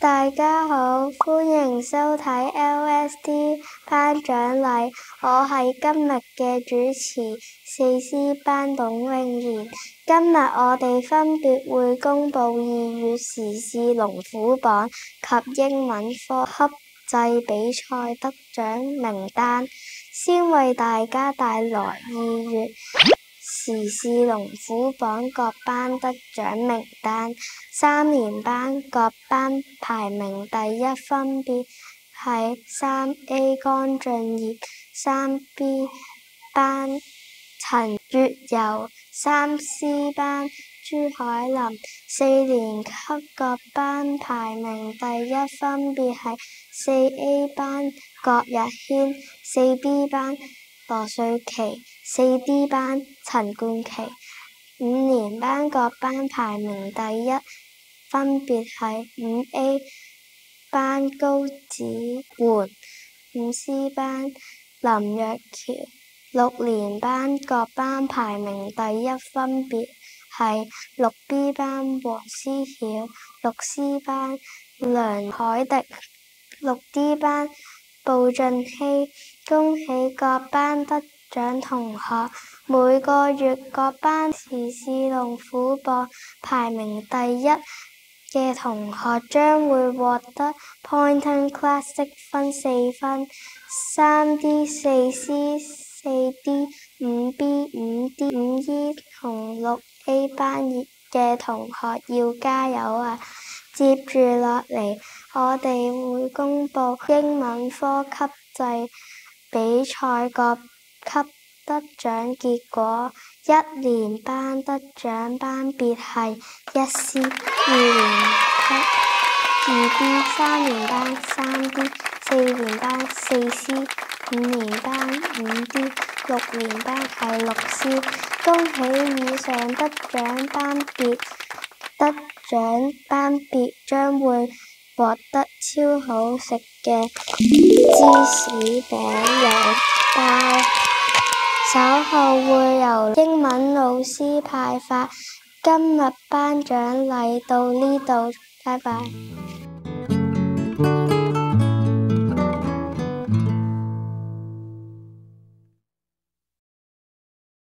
大家好，歡迎收睇 LSD 頒獎禮，我係今日嘅主持4C 班董詠賢。今日我哋分別會公布2月時事龍虎榜及英文科級制比賽得獎名單。先為大家帶來2月時事龍虎榜各班得獎名單。3年班各班排名第一分別係 3A 江俊業、3B 班陳月柔、3C 班朱海琳。4年級各班排名第一分別係 4A 班郭日軒、4B 班羅瑞琪、4D 班陳冠琪。5年班各班排名第一分別係 5A 班高子媛、5C 班林若橋。6年班各班排名第一分別係 6B 班黃思曉、6C 班梁凱迪、6D 班布俊熙。恭喜各班得獎同學！每個月各班時事龍虎榜排名第一嘅同學將會獲得 Poynton Classic 分4分。3D、4C、4D、5B、5D、5E 同6A 班嘅同學要加油啊！接住落嚟，我哋會公布英文科級制比賽各級得獎結果。1年班得獎班別係 1C、2年級 2B、3年班 3D、4年班 4C、5年班 5D、6年班係 6C。恭喜以上得獎班別將會獲得超好食嘅芝士餅2包，稍後會由英文老師派發。今日頒獎禮到呢度，拜拜。